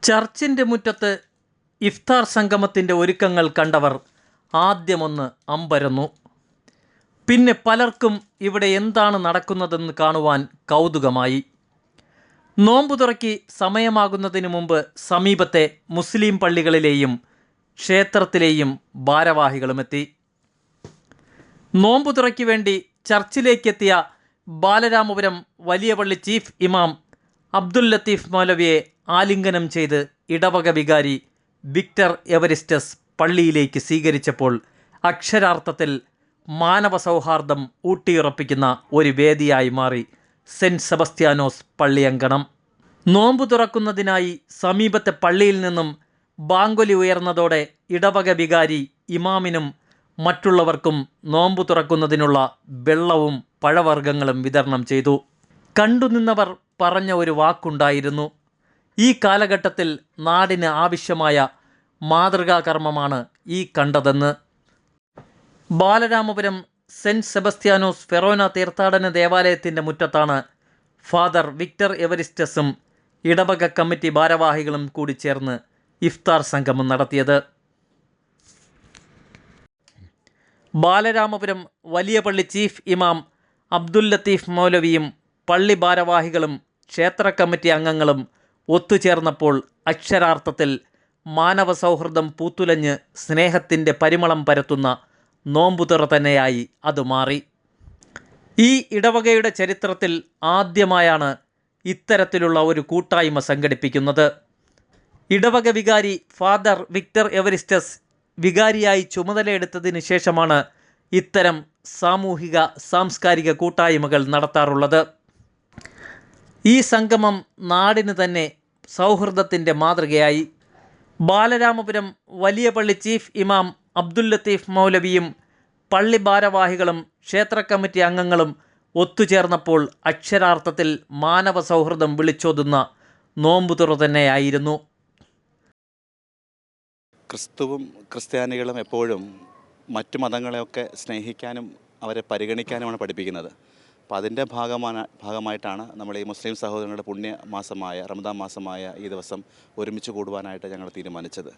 ചർച്ചിൻ്റെ മുറ്റത്ത് ഇഫ്താർ സംഗമത്തിൻ്റെ ഒരുക്കങ്ങൾ കണ്ടവർ ആദ്യമൊന്ന് അമ്പരന്നു. പിന്നെ പലർക്കും ഇവിടെ എന്താണ് നടക്കുന്നതെന്ന് കാണുവാൻ കൗതുകമായി. നോമ്പുതുറയ്ക്ക് സമയമാകുന്നതിന് മുമ്പ് സമീപത്തെ മുസ്ലിം പള്ളികളിലെയും ക്ഷേത്രത്തിലെയും ഭാരവാഹികളുമെത്തി. നോമ്പുതുറയ്ക്ക് വേണ്ടി ചർച്ചിലേക്കെത്തിയ ബാലരാമപുരം വലിയ പള്ളി ചീഫ് ഇമാം അബ്ദുൽ ലത്തീഫ് മൗലവിയെ ആലിംഗനം ചെയ്ത് ഇടവക വികാരി വിക്ടർ എവരിസ്റ്റസ് പള്ളിയിലേക്ക് സ്വീകരിച്ചപ്പോൾ അക്ഷരാർത്ഥത്തിൽ മാനവ സൗഹാർദ്ദം ഊട്ടിയുറപ്പിക്കുന്ന ഒരു വേദിയായി മാറി സെൻറ്റ് സെബസ്ത്യാനോസ് പള്ളിയങ്കണം. നോമ്പു തുറക്കുന്നതിനായി സമീപത്തെ പള്ളിയിൽ നിന്നും ബാങ്കൊലി ഉയർന്നതോടെ ഇടവക വികാരി ഇമാമിനും മറ്റുള്ളവർക്കും നോമ്പു തുറക്കുന്നതിനുള്ള വെള്ളവും പഴവർഗ്ഗങ്ങളും വിതരണം ചെയ്തു. കണ്ടുനിന്നവർ പറഞ്ഞ ഒരു വാക്കുണ്ടായിരുന്നു: ഈ കാലഘട്ടത്തിൽ നാടിന് ആവശ്യമായ മാതൃകാകർമ്മമാണ് ഈ കണ്ടതെന്ന്. ബാലരാമപുരം സെൻറ്റ് സെബസ്ത്യാനോസ് ഫെറോന തീർത്ഥാടന ദേവാലയത്തിൻ്റെ മുറ്റത്താണ് ഫാദർ വിക്ടർ എവരിസ്റ്റസും ഇടവക കമ്മിറ്റി ഭാരവാഹികളും കൂടി ചേർന്ന് ഇഫ്താർ സംഗമം നടത്തിയത്. ബാലരാമപുരം വലിയ പള്ളി ചീഫ് ഇമാം അബ്ദുൽ ലത്തീഫ് മൗലവിയും പള്ളി ഭാരവാഹികളും ക്ഷേത്ര കമ്മിറ്റി അംഗങ്ങളും ഒത്തുചേർന്നപ്പോൾ അക്ഷരാർത്ഥത്തിൽ മാനവ സൗഹൃദം പൂത്തുലഞ്ഞ് സ്നേഹത്തിൻ്റെ പരിമളം പരത്തുന്ന നോമ്പുതുറ തന്നെയായി അത് മാറി. ഈ ഇടവകയുടെ ചരിത്രത്തിൽ ആദ്യമായാണ് ഇത്തരത്തിലുള്ള ഒരു കൂട്ടായ്മ സംഘടിപ്പിക്കുന്നത്. ഇടവക വികാരി ഫാദർ വിക്ടർ എവരിസ്റ്റസ് വികാരിയായി ചുമതലയെടുത്തതിന് ശേഷമാണ് ഇത്തരം സാമൂഹിക സാംസ്കാരിക കൂട്ടായ്മകൾ നടത്താറുള്ളത്. ഈ സംഗമം നാടിന് തന്നെ സൗഹൃദത്തിൻ്റെ മാതൃകയായി. ബാലരാമപുരം വലിയ പള്ളി ചീഫ് ഇമാം അബ്ദുൽ ലത്തീഫ് മൗലവിയും പള്ളി ഭാരവാഹികളും ക്ഷേത്ര കമ്മിറ്റി അംഗങ്ങളും ഒത്തുചേർന്നപ്പോൾ അക്ഷരാർത്ഥത്തിൽ മാനവ സൗഹൃദം വിളിച്ചോതുന്ന നോമ്പുതുറ തന്നെയായിരുന്നു. ക്രിസ്തുവും ക്രിസ്ത്യാനികളും എപ്പോഴും മറ്റു മതങ്ങളെയൊക്കെ സ്നേഹിക്കാനും അവരെ പരിഗണിക്കാനുമാണ് പഠിപ്പിക്കുന്നത്. അപ്പോൾ അതിൻ്റെ ഭാഗമായിട്ടാണ് നമ്മൾ ഈ മുസ്ലിം സഹോദരങ്ങളുടെ പുണ്യമാസമായ റമദാൻ മാസമായ ഈ ദിവസം ഒരുമിച്ച് കൂടുവാനായിട്ട് ഞങ്ങൾ തീരുമാനിച്ചത്.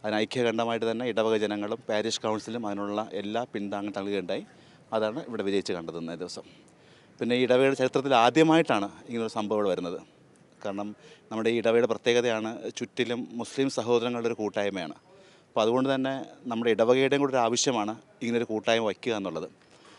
അതിന് ഐക്യകണ്ഠമായിട്ട് തന്നെ ഇടവക ജനങ്ങളും പാരിഷ് കൗൺസിലും അതിനുള്ള എല്ലാ പിന്താങ്ങും നൽകുകയുണ്ടായി. അതാണ് ഇവിടെ വിജയിച്ച് കണ്ടത് ഇന്നേ ദിവസം. പിന്നെ ഈ ഇടവകയുടെ ചരിത്രത്തിൽ ആദ്യമായിട്ടാണ് ഇങ്ങനൊരു സംഭവം വരുന്നത്. കാരണം നമ്മുടെ ഈ ഇടവകയുടെ പ്രത്യേകതയാണ് ചുറ്റിലും മുസ്ലിം സഹോദരങ്ങളുടെ ഒരു കൂട്ടായ്മയാണ്. അപ്പോൾ അതുകൊണ്ട് തന്നെ നമ്മുടെ ഇടവകയുടെയും കൂടെ ഒരു ആവശ്യമാണ് ഇങ്ങനൊരു കൂട്ടായ്മ വയ്ക്കുക എന്നുള്ളത്.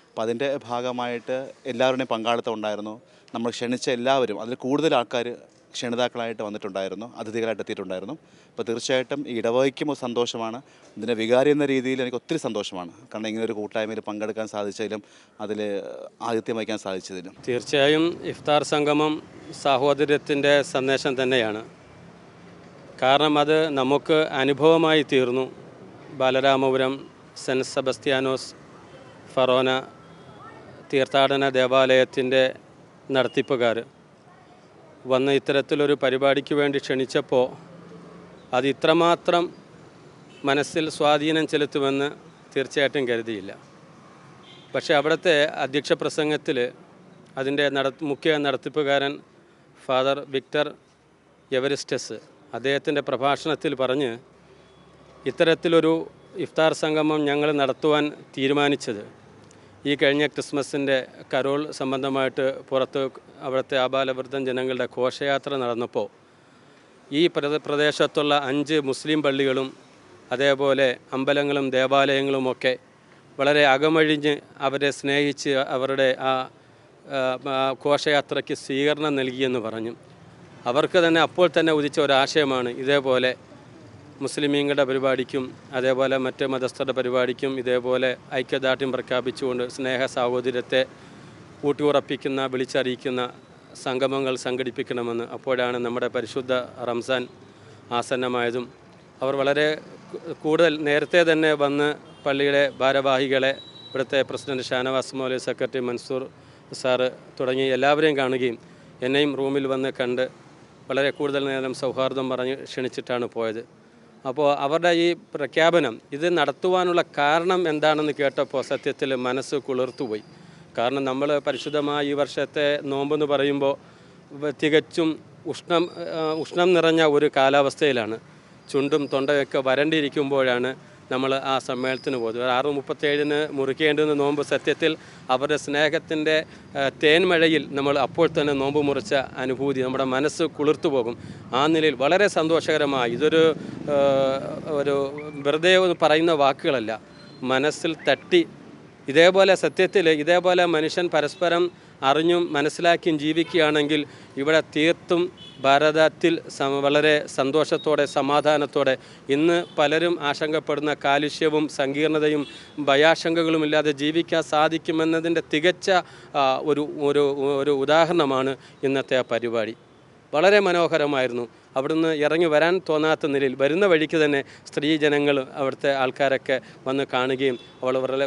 അപ്പോൾ അതിൻ്റെ ഭാഗമായിട്ട് എല്ലാവരുടെയും പങ്കാളിത്തം ഉണ്ടായിരുന്നു. നമ്മൾ ക്ഷണിച്ച എല്ലാവരും, അതിൽ കൂടുതൽ ആൾക്കാർ ക്ഷണിതാക്കളായിട്ട് വന്നിട്ടുണ്ടായിരുന്നു, അതിഥികളായിട്ട് എത്തിയിട്ടുണ്ടായിരുന്നു. അപ്പോൾ തീർച്ചയായിട്ടും ഈ ഇടവകയ്ക്കും ഒരു സന്തോഷമാണ്. ഇതിൻ്റെ വികാരി എന്ന രീതിയിൽ എനിക്ക് ഒത്തിരി സന്തോഷമാണ്. കാരണം ഇങ്ങനൊരു കൂട്ടായ്മയിൽ പങ്കെടുക്കാൻ സാധിച്ചതിലും അതിൽ ആതിഥ്യം വഹിക്കാൻ സാധിച്ചതിലും. തീർച്ചയായും ഇഫ്താർ സംഗമം സാഹോദര്യത്തിൻ്റെ സന്ദേശം തന്നെയാണ്. കാരണം അത് നമുക്ക് അനുഭവമായി തീർന്നു. ബാലരാമപുരം സെൻറ്റ് സെബസ്ത്യാനോസ് ഫെറോന തീർത്ഥാടന ദേവാലയത്തിൻ്റെ നടത്തിപ്പുകാർ വന്ന് ഇത്തരത്തിലൊരു പരിപാടിക്ക് വേണ്ടി ക്ഷണിച്ചപ്പോൾ അത് ഇത്രമാത്രം മനസ്സിൽ സ്വാധീനം ചെലുത്തുമെന്ന് തീർച്ചയായിട്ടും കരുതിയില്ല. പക്ഷേ അവിടുത്തെ അധ്യക്ഷ പ്രസംഗത്തിൽ അതിൻ്റെ മുഖ്യ നടത്തിപ്പുകാരൻ ഫാദർ വിക്ടർ എവരിസ്റ്റസ് അദ്ദേഹത്തിൻ്റെ പ്രഭാഷണത്തിൽ പറഞ്ഞ്, ഇത്തരത്തിലൊരു ഇഫ്താർ സംഗമം ഞങ്ങൾ നടത്തുവാൻ തീരുമാനിച്ചത് ഈ കഴിഞ്ഞ ക്രിസ്മസിൻ്റെ കരോൾ സംബന്ധമായിട്ട് പുറത്ത് അവിടുത്തെ ആബാലവൃദ്ധം ജനങ്ങളുടെ ഘോഷയാത്ര നടന്നപ്പോൾ ഈ പ്രദേശത്തുള്ള 5 മുസ്ലിം പള്ളികളും അതേപോലെ അമ്പലങ്ങളും ദേവാലയങ്ങളുമൊക്കെ വളരെ അകമഴിഞ്ഞ് അവരെ സ്നേഹിച്ച് അവരുടെ ആ ഘോഷയാത്രയ്ക്ക് സ്വീകരണം നൽകിയെന്ന് പറഞ്ഞു. അവർക്ക് തന്നെ അപ്പോൾ തന്നെ ഉദിച്ച ഒരാശയമാണ് ഇതേപോലെ മുസ്ലിമീങ്ങളുടെ പരിപാടിക്കും അതേപോലെ മറ്റ് മതസ്ഥരുടെ പരിപാടിക്കും ഇതേപോലെ ഐക്യദാർഢ്യം പ്രഖ്യാപിച്ചുകൊണ്ട് സ്നേഹ സാഹോദര്യത്തെ ഊട്ടിയുറപ്പിക്കുന്ന വിളിച്ചറിയിക്കുന്ന സംഗമങ്ങൾ സംഘടിപ്പിക്കണമെന്ന്. അപ്പോഴാണ് നമ്മുടെ പരിശുദ്ധ റംസാൻ ആസന്നമായതും അവർ വളരെ കൂടുതൽ നേരത്തെ തന്നെ വന്ന് പള്ളിയുടെ ഭാരവാഹികളെ, ഇവിടുത്തെ പ്രസിഡന്റ് ഷാനവാസ് മൗലവി, സെക്രട്ടറി മൻസൂർ സാറ് തുടങ്ങി എല്ലാവരെയും കാണുകയും എന്നെയും റൂമിൽ വന്ന് കണ്ട് വളരെ കൂടുതൽ നേരം സൗഹാർദ്ദം പറഞ്ഞ് ക്ഷണിച്ചിട്ടാണ് പോയത്. അപ്പോൾ അവരുടെ ഈ പ്രഖ്യാപനം ഇത് നടത്തുവാനുള്ള കാരണം എന്താണെന്ന് കേട്ടപ്പോൾ സത്യത്തിൽ മനസ്സ് കുളിർത്തുപോയി. കാരണം നമ്മൾ പരിശുദ്ധമായ ഈ വർഷത്തെ നോമ്പെന്ന് പറയുമ്പോൾ തികച്ചും ഉഷ്ണം നിറഞ്ഞ ഒരു കാലാവസ്ഥയിലാണ്. ചുണ്ടും തൊണ്ടയൊക്കെ വരണ്ടിരിക്കുമ്പോഴാണ് നമ്മൾ ആ സമ്മേളനത്തിന് പോകുന്നത്. 6:37 മുറിക്കേണ്ടുന്ന നോമ്പ് സത്യത്തിൽ അവരുടെ സ്നേഹത്തിൻ്റെ തേന്മഴയിൽ നമ്മൾ അപ്പോൾ തന്നെ നോമ്പ് മുറിച്ച അനുഭൂതി നമ്മുടെ മനസ്സ് കുളിർത്തു പോകും. ആ നിലയിൽ വളരെ സന്തോഷകരമായി ഇതൊരു വെറുതെ പറയുന്ന വാക്കുകളല്ല, മനസ്സിൽ തട്ടി. ഇതേപോലെ സത്യത്തിൽ ഇതേപോലെ മനുഷ്യൻ പരസ്പരം അറിഞ്ഞും മനസ്സിലാക്കിയും ജീവിക്കുകയാണെങ്കിൽ ഇവിടെ തീർത്തും ഭാരതത്തിൽ വളരെ സന്തോഷത്തോടെ സമാധാനത്തോടെ ഇന്ന് പലരും ആശങ്കപ്പെടുന്ന കാലുഷ്യവും സങ്കീർണതയും ഭയാശങ്കകളുമില്ലാതെ ജീവിക്കാൻ സാധിക്കുമെന്നതിൻ്റെ തികച്ച ഒരു ഉദാഹരണമാണ് ഇന്നത്തെ ആ പരിപാടി. വളരെ മനോഹരമായിരുന്നു. അവിടുന്ന് ഇറങ്ങി വരാൻ തോന്നാത്ത നിലയിൽ വരുന്ന വഴിക്ക് തന്നെ സ്ത്രീജനങ്ങൾ അവിടുത്തെ ആൾക്കാരൊക്കെ വന്ന് കാണുകയും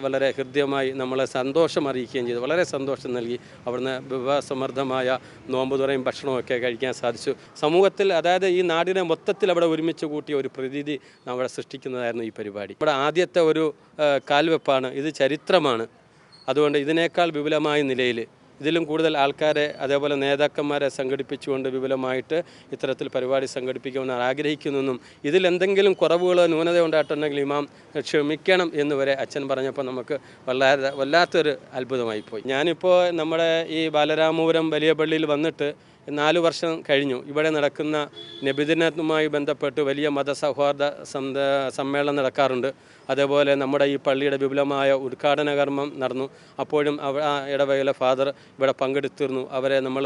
വളരെ ഹൃദ്യമായി നമ്മളെ സന്തോഷം അറിയിക്കുകയും ചെയ്തു. വളരെ സന്തോഷം നൽകി. അവിടുന്ന് വിഭവസമൃദ്ധമായ നോമ്പ് തുറയും ഭക്ഷണമൊക്കെ കഴിക്കാൻ സാധിച്ചു. സമൂഹത്തിൽ, അതായത് ഈ നാടിനെ മൊത്തത്തിൽ അവിടെ ഒരുമിച്ച് കൂട്ടിയ ഒരു പ്രതീതി അവിടെ സൃഷ്ടിക്കുന്നതായിരുന്നു ഈ പരിപാടി. ഇവിടെ ആദ്യത്തെ ഒരു കാൽവെപ്പാണ്. ഇത് ചരിത്രമാണ്. അതുകൊണ്ട് ഇതിനേക്കാൾ വിപുലമായ നിലയിൽ ഇതിലും കൂടുതൽ ആൾക്കാരെ അതേപോലെ നേതാക്കന്മാരെ സംഘടിപ്പിച്ചുകൊണ്ട് വിപുലമായിട്ട് ഇത്തരത്തിൽ പരിപാടി സംഘടിപ്പിക്കുമെന്ന് ആഗ്രഹിക്കുന്നെന്നും ഇതിലെന്തെങ്കിലും കുറവുകളോ ന്യൂനതയോ ഉണ്ടായിട്ടുണ്ടെങ്കിൽ ഇമാം ക്ഷമിക്കണം എന്ന് വരെ അച്ഛൻ പറഞ്ഞപ്പോൾ നമുക്ക് വല്ലാത്തൊരു അത്ഭുതമായിപ്പോയി. ഞാനിപ്പോൾ നമ്മുടെ ഈ ബാലരാമപുരം വലിയ പള്ളിയിൽ വന്നിട്ട് 4 വർഷം കഴിഞ്ഞു. ഇവിടെ നടക്കുന്ന നബിദിനവുമായി ബന്ധപ്പെട്ട് വലിയ മതസൗഹാർദ്ദ സമ്മേളനം നടക്കാറുണ്ട്. അതേപോലെ നമ്മുടെ ഈ പള്ളിയുടെ വിപുലമായ ഉദ്ഘാടന കർമ്മം നടന്നു. അപ്പോഴും ആ ഇടവകയിലെ ഫാദർ ഇവിടെ പങ്കെടുത്തിരുന്നു. അവരെ നമ്മൾ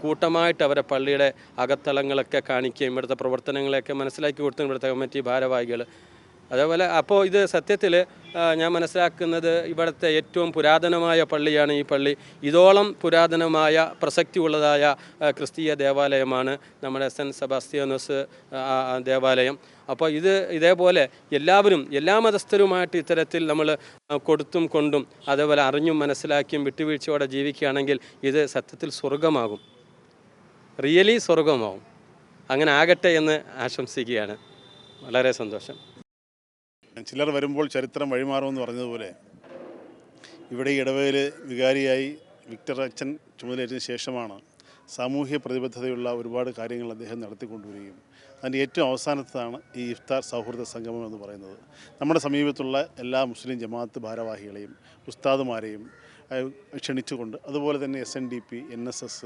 കൂട്ടമായിട്ട് അവരെ പള്ളിയുടെ അകത്തളങ്ങളൊക്കെ കാണിക്കുകയും ഇവിടുത്തെ പ്രവർത്തനങ്ങളെയൊക്കെ മനസ്സിലാക്കി കൊടുത്തു ഇവിടുത്തെ കമ്മിറ്റി ഭാരവാഹികൾ. അതേപോലെ അപ്പോൾ ഇത് സത്യത്തിൽ ഞാൻ മനസ്സിലാക്കുന്നത് ഇവിടുത്തെ ഏറ്റവും പുരാതനമായ പള്ളിയാണ് ഈ പള്ളി. ഇതോളം പുരാതനമായ പ്രസക്തിയുള്ളതായ ക്രിസ്തീയ ദേവാലയമാണ് നമ്മുടെ സെൻറ്റ് സെബാസ്ത്യാനോസ് ദേവാലയം. അപ്പോൾ ഇതേപോലെ എല്ലാവരും എല്ലാ മതസ്ഥരുമായിട്ട് ഇത്തരത്തിൽ നമ്മൾ കൊടുത്തും കൊണ്ടും അതേപോലെ അറിഞ്ഞും മനസ്സിലാക്കിയും വിട്ടുവീഴ്ചയോടെ ജീവിക്കുകയാണെങ്കിൽ ഇത് സത്യത്തിൽ സ്വർഗമാകും, റിയലി സ്വർഗമാകും. അങ്ങനെ ആകട്ടെ എന്ന് ആശംസിക്കുകയാണ്. വളരെ സന്തോഷം. ചിലർ വരുമ്പോൾ ചരിത്രം വഴിമാറുമെന്ന് പറഞ്ഞതുപോലെ ഇവിടെ ഈ ഇടവകയിൽ വികാരിയായി വിക്ടർ അച്ഛൻ ചുമതലയേറ്റതിന് ശേഷമാണ് സാമൂഹ്യ പ്രതിബദ്ധതയുള്ള ഒരുപാട് കാര്യങ്ങൾ അദ്ദേഹം നടത്തിക്കൊണ്ടുവരികയും അതിൻ്റെ ഏറ്റവും അവസാനത്താണ് ഈ ഇഫ്താർ സൗഹൃദ സംഗമം എന്ന് പറയുന്നത്. നമ്മുടെ സമീപത്തുള്ള എല്ലാ മുസ്ലിം ജമാഅത്ത് ഭാരവാഹികളെയും ഉസ്താദുമാരെയും ക്ഷണിച്ചുകൊണ്ട്, അതുപോലെ തന്നെ SNDP, NSS,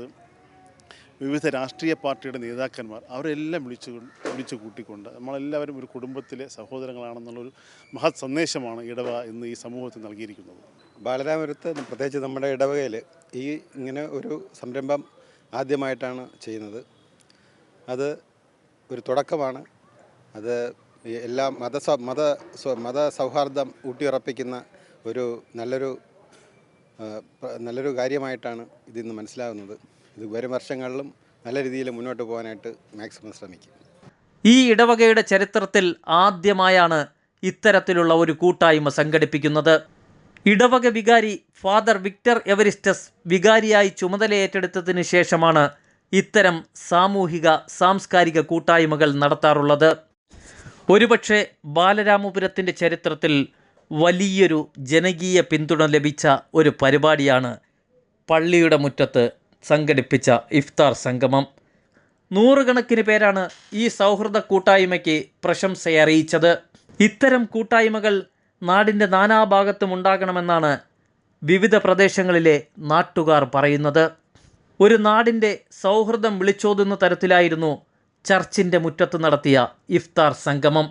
വിവിധ രാഷ്ട്രീയ പാർട്ടിയുടെ നേതാക്കന്മാർ അവരെല്ലാം വിളിച്ചു കൂട്ടിക്കൊണ്ട് നമ്മളെല്ലാവരും ഒരു കുടുംബത്തിലെ സഹോദരങ്ങളാണെന്നുള്ളൊരു മഹത് സന്ദേശമാണ് ഇടവ ഇന്ന് ഈ സമൂഹത്തിൽ നൽകിയിരിക്കുന്നത്. ബാലരാമപുരത്ത് പ്രത്യേകിച്ച് നമ്മുടെ ഇടവകയിൽ ഇങ്ങനെ ഒരു സംരംഭം ആദ്യമായിട്ടാണ് ചെയ്യുന്നത്. അത് ഒരു തുടക്കമാണ്. അത് എല്ലാ മതസൗഹാർദ്ദം ഊട്ടിയുറപ്പിക്കുന്ന ഒരു നല്ലൊരു കാര്യമായിട്ടാണ് ഇതിന്ന് മനസ്സിലാകുന്നത്. ഇത് വരും വർഷങ്ങളിലും നല്ല രീതിയിൽ മുന്നോട്ട് പോകാനായിട്ട് മാക്സിമം ശ്രമിക്കും. ഈ ഇടവകയുടെ ചരിത്രത്തിൽ ആദ്യമായാണ് ഇത്തരത്തിലുള്ള ഒരു കൂട്ടായ്മ സംഘടിപ്പിക്കുന്നത്. ഇടവക വികാരി ഫാദർ വിക്ടർ എവരിസ്റ്റസ് വികാരിയായി ചുമതലയേറ്റെടുത്തതിന് ശേഷമാണ് ഇത്തരം സാമൂഹിക സാംസ്കാരിക കൂട്ടായ്മകൾ നടത്താറുള്ളത്. ഒരുപക്ഷെ ബാലരാമപുരത്തിൻ്റെ ചരിത്രത്തിൽ വലിയൊരു ജനകീയ പിന്തുണ ലഭിച്ച ഒരു പരിപാടിയാണ് പള്ളിയുടെ മുറ്റത്ത് സംഘടിപ്പിച്ച ഇഫ്താർ സംഗമം. 100 കണക്കിന് പേരാണ് ഈ സൗഹൃദ കൂട്ടായ്മയ്ക്ക് പ്രശംസയറിയിച്ചത്. ഇത്തരം കൂട്ടായ്മകൾ നാടിൻ്റെ നാനാഭാഗത്തും ഉണ്ടാകണമെന്നാണ് വിവിധ പ്രദേശങ്ങളിലെ നാട്ടുകാർ പറയുന്നത്. ഒരു നാടിൻ്റെ സൗഹൃദം വിളിച്ചോതുന്ന തരത്തിലായിരുന്നു ചർച്ചിൻ്റെ മുറ്റത്ത് നടത്തിയ ഇഫ്താർ സംഗമം.